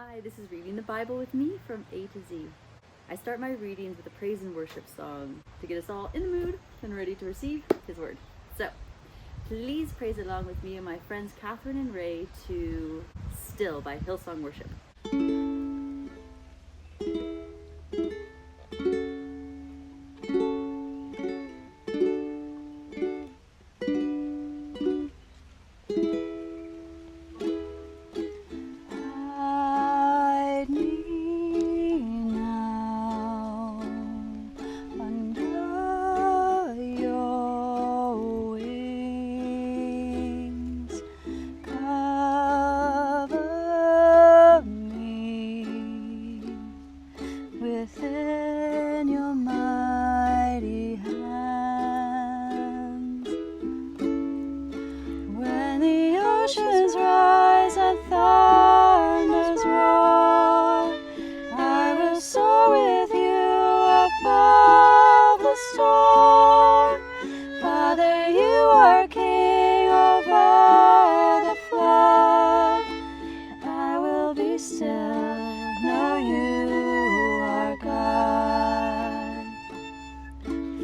Hi, this is Reading the Bible with me from A to Z. I start my readings with a praise and worship song to get us all in the mood and ready to receive His Word. So, please praise along with me and my friends Catherine and Ray to Still by Hillsong Worship. Within your mighty hands, when the oceans rise and thunders roar, I will soar with you above the storm. Father, you are King over the flood. I will be still, know you are God.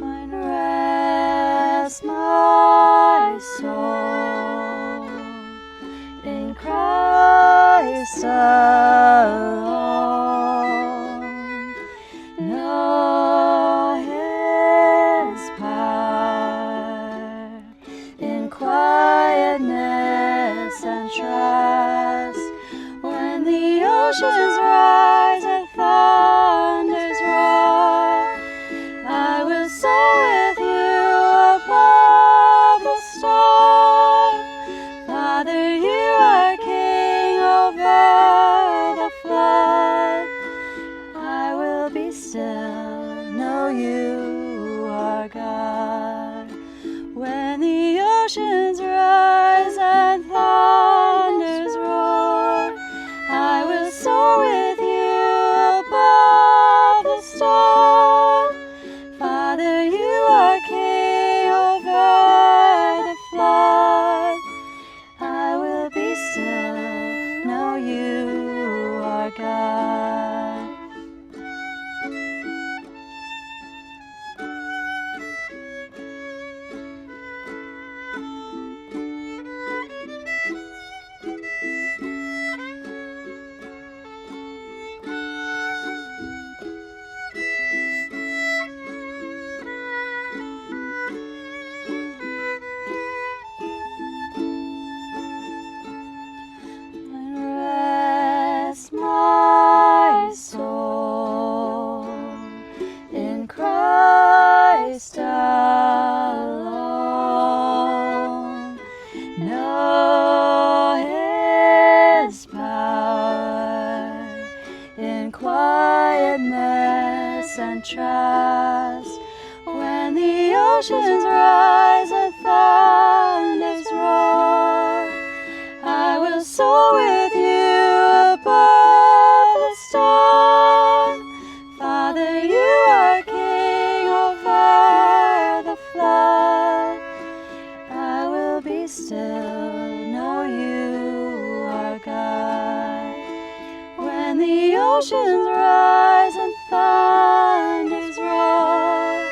Find rest, my soul, in Christ alone. Know His power in quietness and trust. When the oceans rise and thunders roar, I will soar with you above the storm. Father, you are King over the flood. I will be still, know you are God. When the oceans rise and thunders roar, I will soar with you above the storm. Father, you are King over the flood. I will be still, know you are God. Rest my soul in Christ alone. Know His power in quietness and trust. When the oceans rise and thunders roar, I will soar with you above the storm. Father, you are King over the flood. I will be still, know you are God. When the oceans rise and thunders roar,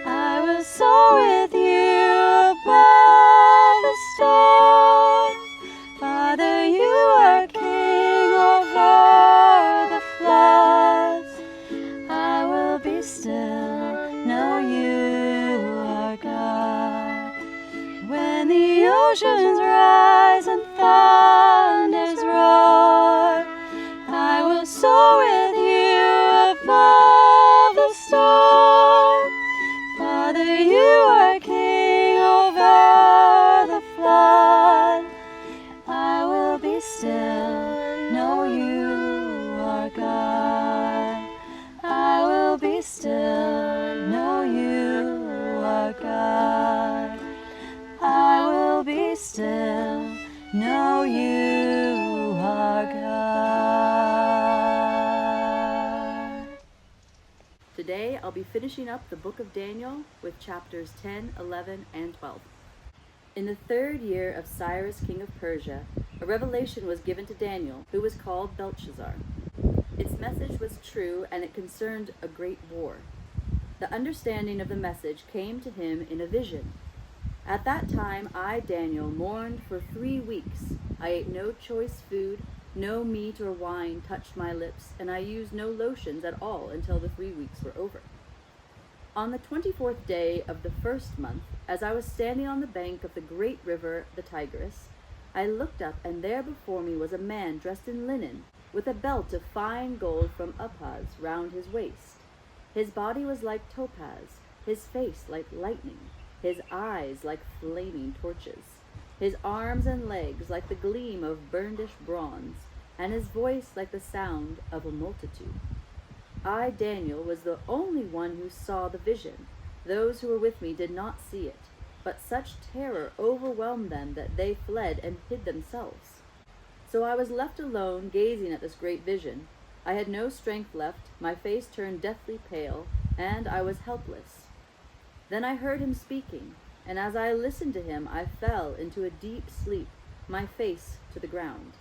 I will soar with you above the storm. Father, you are King over the floods. I will be still, know you are God. When the oceans rise and thunders roar, I will soar with you above the storm. Father, you are King over the flood. I will be still, know you are God. I will be still, know you are God. I will be still, know you are God. Today I'll be finishing up the book of Daniel with chapters 10, 11, and 12. In the 3rd year of Cyrus, king of Persia, a revelation was given to Daniel, who was called Belshazzar. Its message was true, and it concerned a great war. The understanding of the message came to him in a vision. At that time I, Daniel, mourned for 3 weeks. I ate no choice food, no meat or wine touched my lips, and I used no lotions at all until the 3 weeks were over. On the 24th day of the 1st month, as I was standing on the bank of the great river, the Tigris, I looked up, and there before me was a man dressed in linen, with a belt of fine gold from Uphaz round his waist. His body was like topaz, his face like lightning, his eyes like flaming torches, his arms and legs like the gleam of burnished bronze, and his voice like the sound of a multitude. I, Daniel, was the only one who saw the vision. Those who were with me did not see it, but such terror overwhelmed them that they fled and hid themselves. So I was left alone, gazing at this great vision. I had no strength left, my face turned deathly pale, and I was helpless. Then I heard him speaking, and as I listened to him, I fell into a deep sleep, my face to the ground.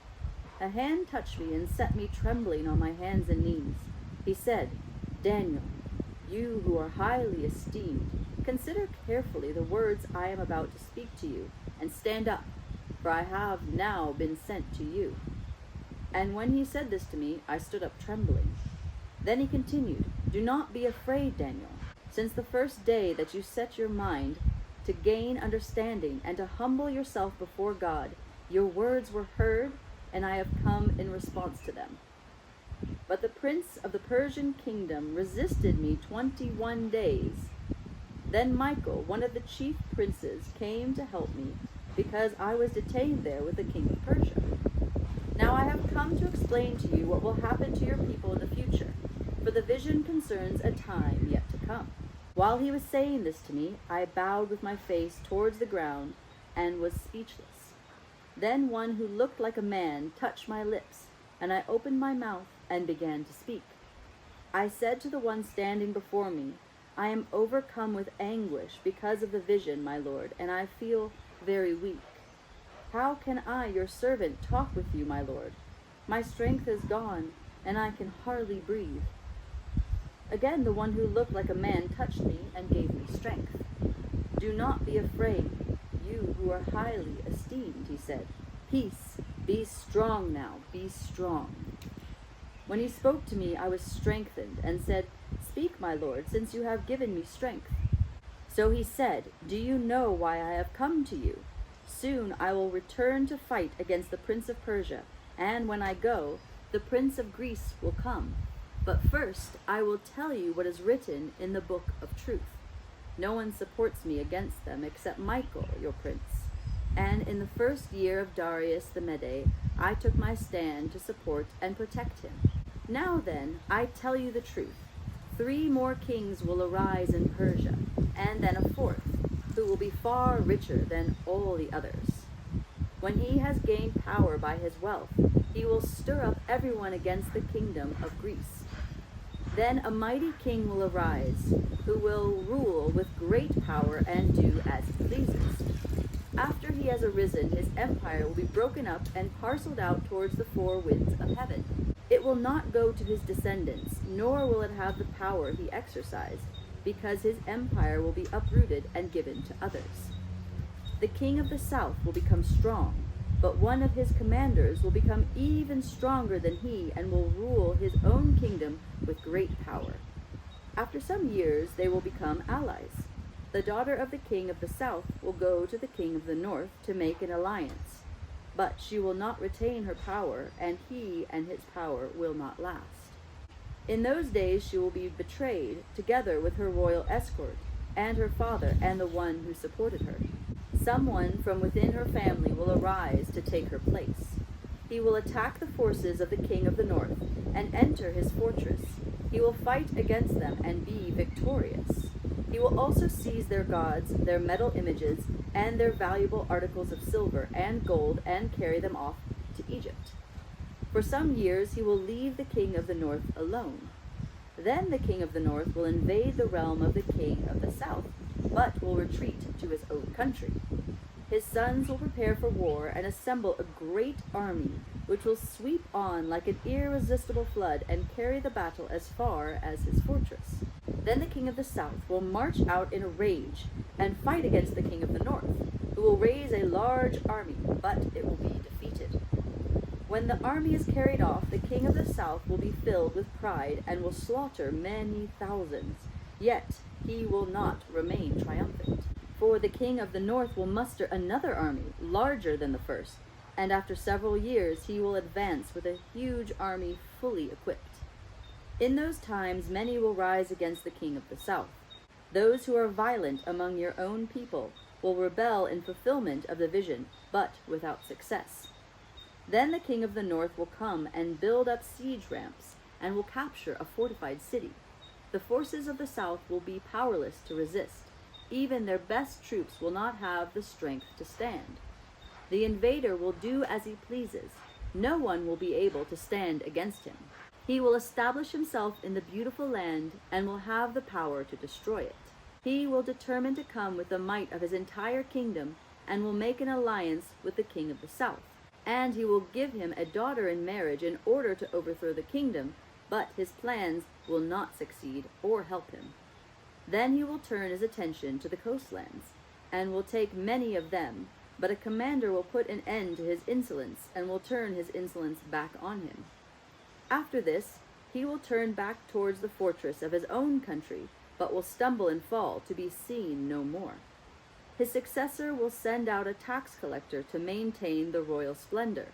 A hand touched me and set me trembling on my hands and knees. He said, "Daniel, you who are highly esteemed, consider carefully the words I am about to speak to you, and stand up, for I have now been sent to you." And when he said this to me, I stood up trembling. Then he continued, "Do not be afraid, Daniel. Since the first day that you set your mind to gain understanding and to humble yourself before God, your words were heard, and I have come in response to them. But the prince of the Persian kingdom resisted me 21 days. Then Michael, one of the chief princes, came to help me, because I was detained there with the king of Persia. Now I have come to explain to you what will happen to your people in the future, for the vision concerns a time yet to come." While he was saying this to me, I bowed with my face towards the ground and was speechless. Then one who looked like a man touched my lips, and I opened my mouth and began to speak. I said to the one standing before me, "I am overcome with anguish because of the vision, my lord, and I feel very weak. How can I, your servant, talk with you, my lord? My strength is gone, and I can hardly breathe." Again the one who looked like a man touched me and gave me strength. "Do not be afraid, you who are highly esteemed," he said. "Peace, be strong now, be strong." When he spoke to me, I was strengthened and said, "Speak, my lord, since you have given me strength." So he said, "Do you know why I have come to you? Soon I will return to fight against the prince of Persia, and when I go, the prince of Greece will come. But first I will tell you what is written in the book of truth. No one supports me against them except Michael, your prince. And in the first year of Darius the Mede, I took my stand to support and protect him. Now then, I tell you the truth. 3 more kings will arise in Persia, and then a 4th, who will be far richer than all the others. When he has gained power by his wealth, he will stir up everyone against the kingdom of Greece. Then a mighty king will arise, who will rule with great power and do as he pleases. After he has arisen, his empire will be broken up and parceled out towards the 4 winds of heaven. It will not go to his descendants, nor will it have the power he exercised, because his empire will be uprooted and given to others. The king of the south will become strong, but one of his commanders will become even stronger than he and will rule his own kingdom with great power. After some years, they will become allies. The daughter of the king of the south will go to the king of the north to make an alliance, but she will not retain her power, and he and his power will not last. In those days she will be betrayed, together with her royal escort, and her father, and the one who supported her. Someone from within her family will arise to take her place. He will attack the forces of the king of the north, and enter his fortress. He will fight against them and be victorious. He will also seize their gods, their metal images, and their valuable articles of silver and gold, and carry them off to Egypt. For some years he will leave the king of the north alone. Then the king of the north will invade the realm of the king of the south, but will retreat to his own country. His sons will prepare for war and assemble a great army, which will sweep on like an irresistible flood and carry the battle as far as his fortress. Then the king of the south will march out in a rage and fight against the king of the north, who will raise a large army, but it will be defeated. When the army is carried off, the king of the south will be filled with pride and will slaughter many thousands, yet he will not remain triumphant. For the king of the north will muster another army, larger than the first, and after several years he will advance with a huge army fully equipped. In those times many will rise against the king of the south. Those who are violent among your own people will rebel in fulfillment of the vision, but without success. Then the king of the north will come and build up siege ramps, and will capture a fortified city. The forces of the south will be powerless to resist. Even their best troops will not have the strength to stand. The invader will do as he pleases. No one will be able to stand against him. He will establish himself in the beautiful land and will have the power to destroy it. He will determine to come with the might of his entire kingdom and will make an alliance with the king of the south. And he will give him a daughter in marriage in order to overthrow the kingdom, but his plans will not succeed or help him. Then he will turn his attention to the coastlands, and will take many of them, but a commander will put an end to his insolence, and will turn his insolence back on him. After this, he will turn back towards the fortress of his own country, but will stumble and fall to be seen no more. His successor will send out a tax collector to maintain the royal splendor.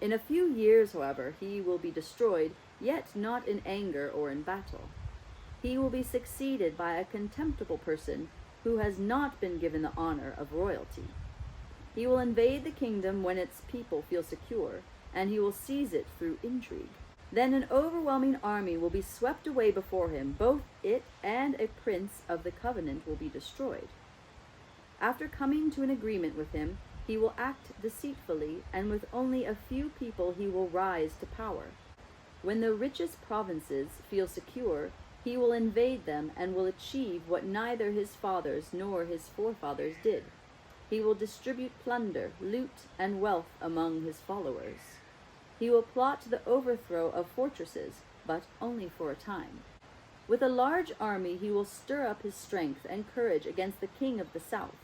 In a few years, however, he will be destroyed, yet not in anger or in battle. He will be succeeded by a contemptible person who has not been given the honor of royalty. He will invade the kingdom when its people feel secure, and he will seize it through intrigue. Then an overwhelming army will be swept away before him. Both it and a prince of the covenant will be destroyed. After coming to an agreement with him, he will act deceitfully, and with only a few people he will rise to power. When the richest provinces feel secure, he will invade them and will achieve what neither his fathers nor his forefathers did. He will distribute plunder, loot, and wealth among his followers. He will plot the overthrow of fortresses, but only for a time. With a large army he will stir up his strength and courage against the king of the south.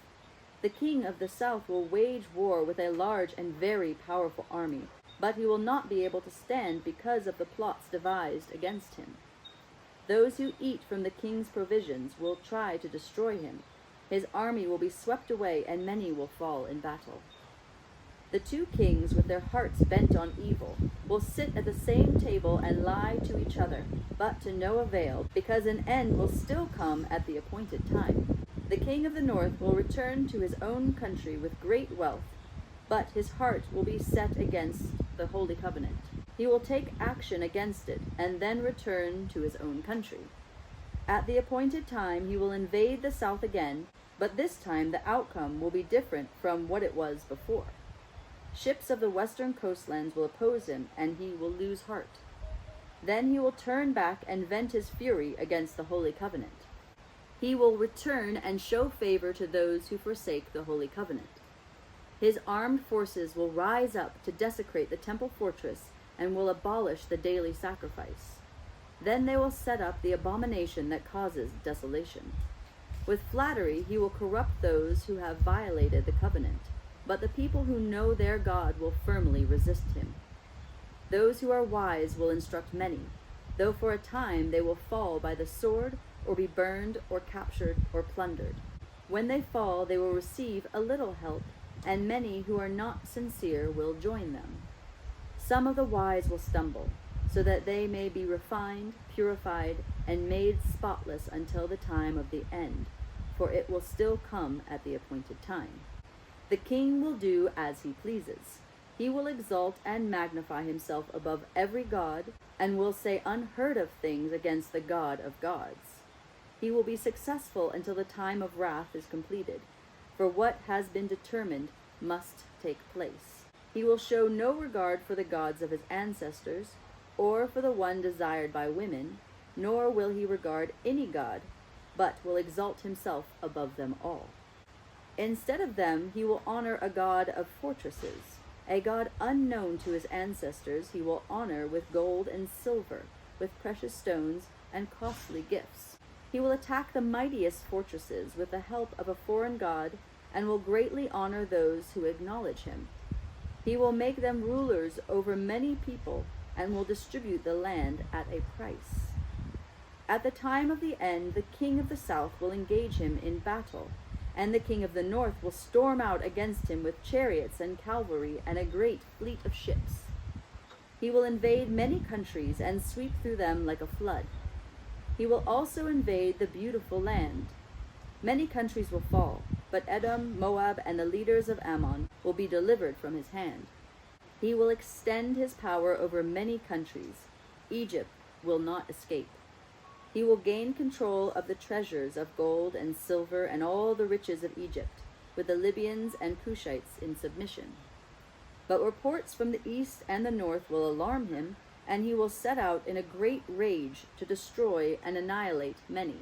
The king of the south will wage war with a large and very powerful army, but he will not be able to stand because of the plots devised against him. Those who eat from the king's provisions will try to destroy him. His army will be swept away, and many will fall in battle. The two kings, with their hearts bent on evil, will sit at the same table and lie to each other, but to no avail, because an end will still come at the appointed time. The king of the north will return to his own country with great wealth, but his heart will be set against the Holy Covenant. He will take action against it, and then return to his own country. At the appointed time he will invade the south again, but this time the outcome will be different from what it was before. Ships of the western coastlands will oppose him, and he will lose heart. Then he will turn back and vent his fury against the Holy Covenant. He will return and show favor to those who forsake the Holy Covenant. His armed forces will rise up to desecrate the temple fortress and will abolish the daily sacrifice. Then they will set up the abomination that causes desolation. With flattery he will corrupt those who have violated the covenant, but the people who know their God will firmly resist him. Those who are wise will instruct many, though for a time they will fall by the sword, or be burned, or captured, or plundered. When they fall, they will receive a little help, and many who are not sincere will join them. Some of the wise will stumble, so that they may be refined, purified, and made spotless until the time of the end, for it will still come at the appointed time. The king will do as he pleases. He will exalt and magnify himself above every god, and will say unheard of things against the God of gods. He will be successful until the time of wrath is completed, for what has been determined must take place. He will show no regard for the gods of his ancestors, or for the one desired by women, nor will he regard any god, but will exalt himself above them all. Instead of them, he will honor a god of fortresses. A god unknown to his ancestors he will honor with gold and silver, with precious stones and costly gifts. He will attack the mightiest fortresses with the help of a foreign god and will greatly honor those who acknowledge him. He will make them rulers over many people and will distribute the land at a price. At the time of the end, the king of the south will engage him in battle, and the king of the north will storm out against him with chariots and cavalry and a great fleet of ships. He will invade many countries and sweep through them like a flood. He will also invade the beautiful land. Many countries will fall, but Edom, Moab, and the leaders of Ammon will be delivered from his hand. He will extend his power over many countries. Egypt will not escape. He will gain control of the treasures of gold and silver and all the riches of Egypt, with the Libyans and Cushites in submission. But reports from the east and the north will alarm him, and he will set out in a great rage to destroy and annihilate many.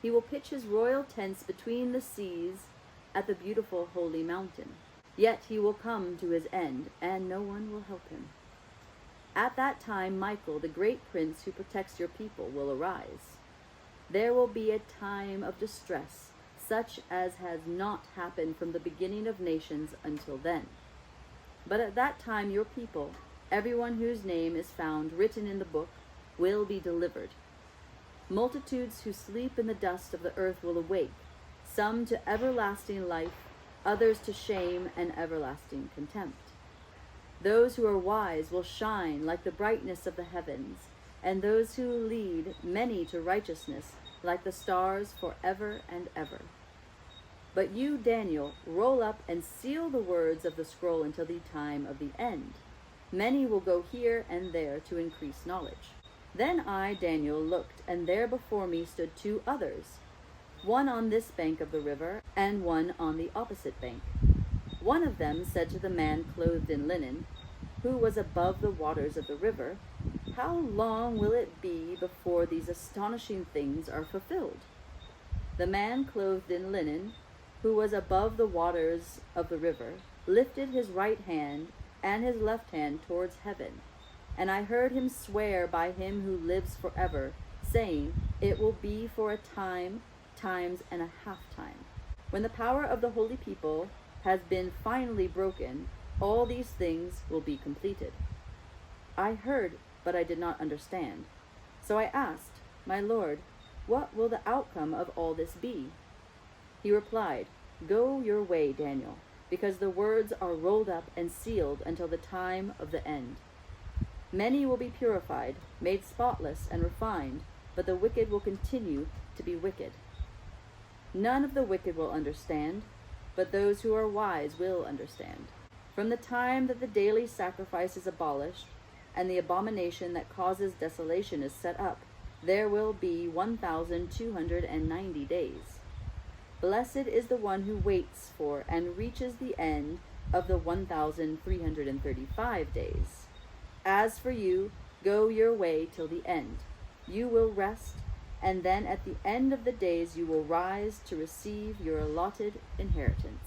He will pitch his royal tents between the seas at the beautiful holy mountain. Yet he will come to his end, and no one will help him. At that time, Michael, the great prince who protects your people, will arise. There will be a time of distress, such as has not happened from the beginning of nations until then. But at that time, your people, everyone whose name is found written in the book, will be delivered. Multitudes who sleep in the dust of the earth will awake, some to everlasting life, others to shame and everlasting contempt. Those who are wise will shine like the brightness of the heavens, and those who lead many to righteousness like the stars forever and ever. But you, Daniel, roll up and seal the words of the scroll until the time of the end. Many will go here and there to increase knowledge. Then I, Daniel, looked, and there before me stood two others, one on this bank of the river, and one on the opposite bank. One of them said to the man clothed in linen, who was above the waters of the river, "How long will it be before these astonishing things are fulfilled?" The man clothed in linen, who was above the waters of the river, lifted his right hand and his left hand towards heaven, and I heard him swear by him who lives forever, saying, "It will be for a time, times, and a half time. When the power of the holy people has been finally broken, all these things will be completed." I heard, but I did not understand. So I asked, "My Lord, what will the outcome of all this be?" He replied, "Go your way, Daniel, because the words are rolled up and sealed until the time of the end. Many will be purified, made spotless and refined, but the wicked will continue to be wicked. None of the wicked will understand, but those who are wise will understand. From the time that the daily sacrifice is abolished, and the abomination that causes desolation is set up, there will be 1,290 days. Blessed is the one who waits for and reaches the end of the 1,335 days. As for you, go your way till the end. You will rest, and then at the end of the days you will rise to receive your allotted inheritance."